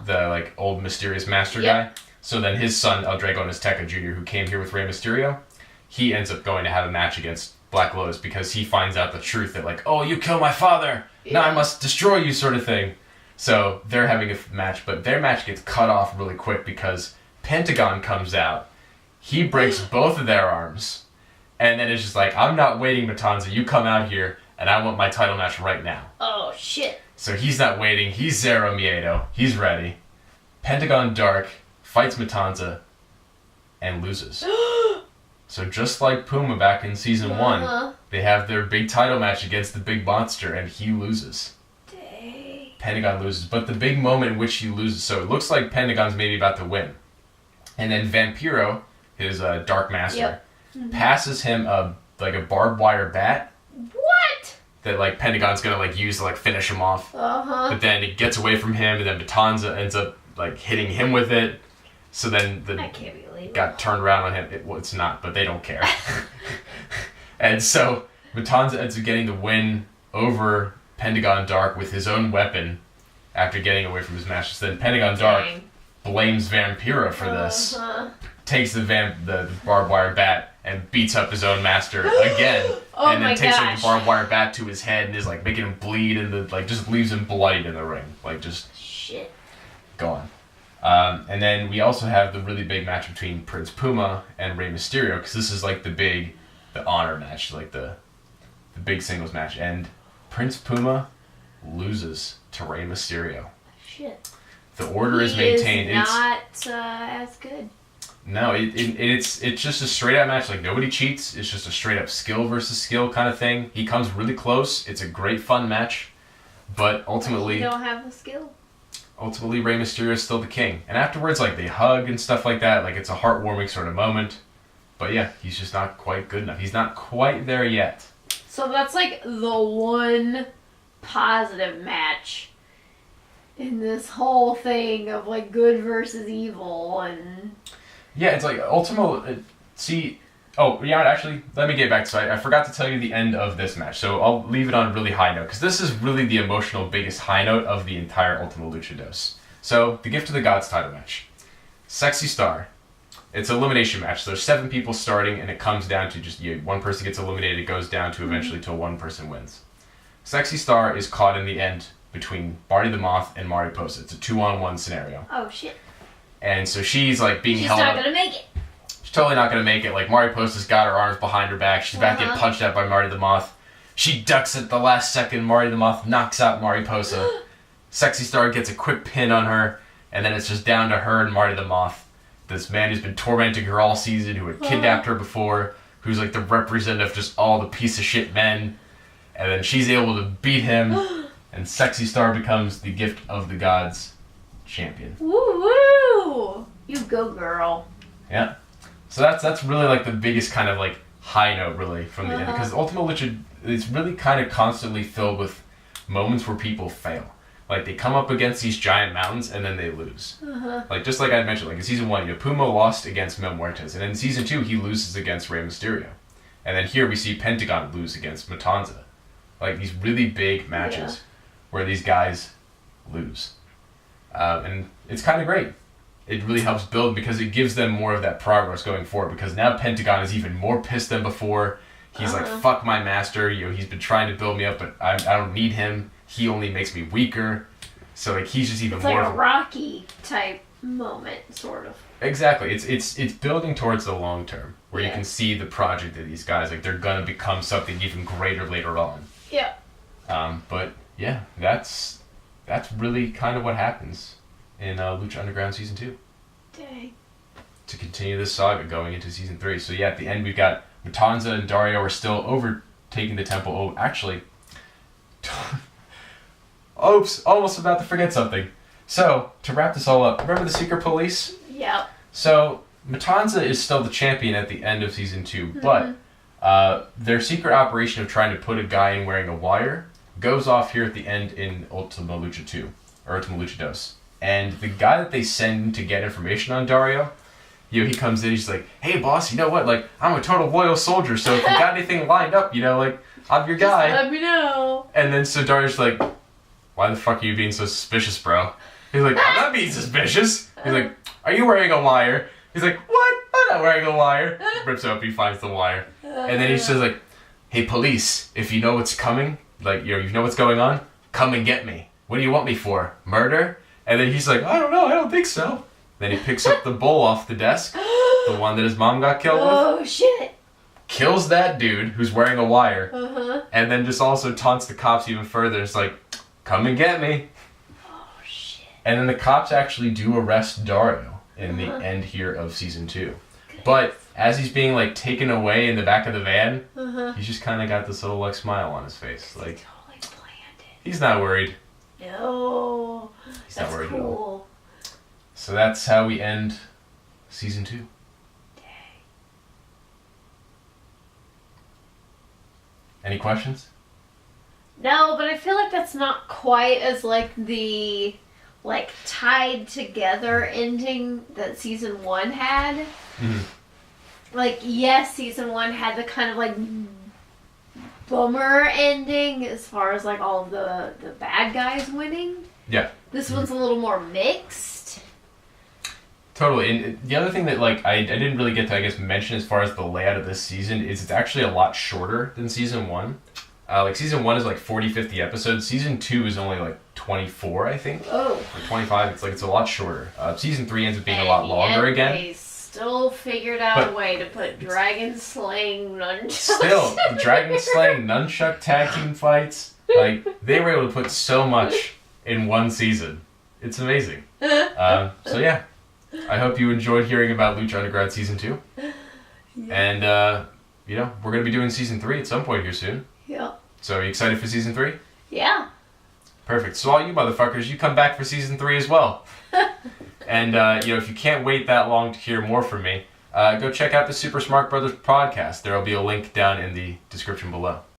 The old mysterious master guy. So then his son El Dragon Azteca Jr., who came here with Rey Mysterio, he ends up going to have a match against Black Lotus because he finds out the truth that oh, you killed my father, now I must destroy you, sort of thing. So they're having a match, but their match gets cut off really quick because Pentagon comes out. He breaks both of their arms, and then it's just I'm not waiting, Matanza. You come out here, and I want my title match right now. Oh, shit. So he's not waiting. He's Zero Miedo. He's ready. Pentagon Dark fights Matanza and loses. So just like Puma back in Season 1, they have their big title match against the big monster, and he loses. Dang. Pentagon loses. But the big moment in which he loses, so it looks like Pentagon's maybe about to win. And then Vampiro, his Dark Master, passes him a barbed wire bat. What? That Pentagon's gonna use to finish him off. But then it gets away from him, and then Matanza ends up hitting him with it. So then that can't be illegal. Got turned around on him. It's not, but they don't care. And so Matanza ends up getting the win over Pentagon Dark with his own weapon after getting away from his master. So then Pentagon Dark blames Vampira for this, takes the barbed wire bat and beats up his own master again, and then takes the barbed wire bat to his head and is making him bleed and just leaves him bloodied in the ring, shit. Gone. And then we also have the really big match between Prince Puma and Rey Mysterio, because this is the honor match, the big singles match, and Prince Puma loses to Rey Mysterio. Shit. The order is maintained. It's not as good. No, it's just a straight up match. Nobody cheats. It's just a straight up skill versus skill kind of thing. He comes really close. It's a great fun match, but ultimately you don't have the skill. Ultimately, Rey Mysterio is still the king. And afterwards, they hug and stuff like that. It's a heartwarming sort of moment. But yeah, he's just not quite good enough. He's not quite there yet. So that's the one positive match in this whole thing of good versus evil and... Yeah, it's Ultima... actually, let me get back to it. I forgot to tell you the end of this match, so I'll leave it on a really high note, because this is really the emotional biggest high note of the entire Ultima Lucha Dos. So, the Gift of the Gods title match. Sexy Star. It's an elimination match, so there's 7 people starting, and it comes down to just one person gets eliminated, it goes down to eventually till one person wins. Sexy Star is caught in the end between Marty the Moth and Mariposa. It's a 2-on-1 scenario. Oh, shit. And so she's being held up. She's not gonna make it. Totally not going to make it. Mariposa's got her arms behind her back. She's about to get punched out by Marty the Moth. She ducks at the last second. Marty the Moth knocks out Mariposa. Sexy Star gets a quick pin on her, and then it's just down to her and Marty the Moth. This man who's been tormenting her all season, who had kidnapped her before, who's the representative of just all the piece of shit men. And then she's able to beat him, and Sexy Star becomes the Gift of the Gods champion. Woo-woo! You go, girl. Yeah. So that's really the biggest kind of high note really from the end, because Ultima Lucha is really kind of constantly filled with moments where people fail. They come up against these giant mountains and then they lose. Just like I mentioned, in Season 1, Puma lost against Mil Muertes, and in Season 2 he loses against Rey Mysterio. And then here we see Pentagon lose against Matanza. These really big matches where these guys lose. And it's kind of great. It really helps build, because it gives them more of that progress going forward, because now Pentagon is even more pissed than before. He's fuck my master, he's been trying to build me up, but I don't need him. He only makes me weaker. So he's just even more... It's a Rocky type moment, sort of. Exactly. It's building towards the long term, where you can see the project of these guys, they're gonna become something even greater later on. Yeah. But yeah, that's really kind of what happens in Lucha Underground Season 2. Dang. To continue this saga going into Season 3. So yeah, at the end we've got Matanza and Dario are still overtaking the temple. Oh, actually... Oops, almost about to forget something. So, to wrap this all up, remember the Secret Police? Yep. So, Matanza is still the champion at the end of Season 2, but their secret operation of trying to put a guy in wearing a wire goes off here at the end in Ultima Lucha 2, or Ultima Lucha Dos. And the guy that they send to get information on Dario, he comes in, he's like, hey boss, you know what, like, I'm a total loyal soldier, so if you got anything lined up, like, I'm your guy. Just let me know. And then so Darius like, why the fuck are you being so suspicious, bro? He's like, I'm not being suspicious. He's like, are you wearing a wire? He's like, what? I'm not wearing a wire. Rips it up, he finds the wire. And then he says like, hey police, if you know what's coming, like, you know what's going on, come and get me. What do you want me for? Murder? And then he's like, I don't know, I don't think so. Then he picks up the bowl off the desk, the one that his mom got killed with. Oh shit. Kills that dude who's wearing a wire. And then just also taunts the cops even further. It's like, come and get me. Oh shit. And then the cops actually do arrest Dario in the end here of season 2. But as he's being like taken away in the back of the van, he's just kind of got this little like smile on his face. Like, totally planned it. He's not worried. No. He's not worried cool. at all. So that's how we end season 2. Dang. Any questions? No, but I feel like that's not quite as like the tied together ending that season 1 had. Like, yes, season 1 had the kind of like bummer ending as far as like all of the bad guys winning. Yeah. This one's a little more mixed. Totally. And the other thing that like I didn't really get to, I guess, mention as far as the layout of this season is it's actually a lot shorter than season 1. Like season 1 is like 40, 50 episodes. Season 2 is only like 24, I think. Oh. Or 25. It's a lot shorter. Season 3 ends up being a lot longer again. They still figured out a way to put dragon slaying nunchucks. Still, the dragon slaying nunchuck tag team fights. Like, they were able to put so much in one season. It's amazing. So yeah, I hope you enjoyed hearing about Lucha Underground season 2. Yeah. And we're gonna be doing season 3 at some point here soon. Yeah. So are you excited for season 3? Yeah. Perfect. So all you motherfuckers, you come back for season 3 as well. And if you can't wait that long to hear more from me, go check out the Super Smart Brothers podcast. There will be a link down in the description below.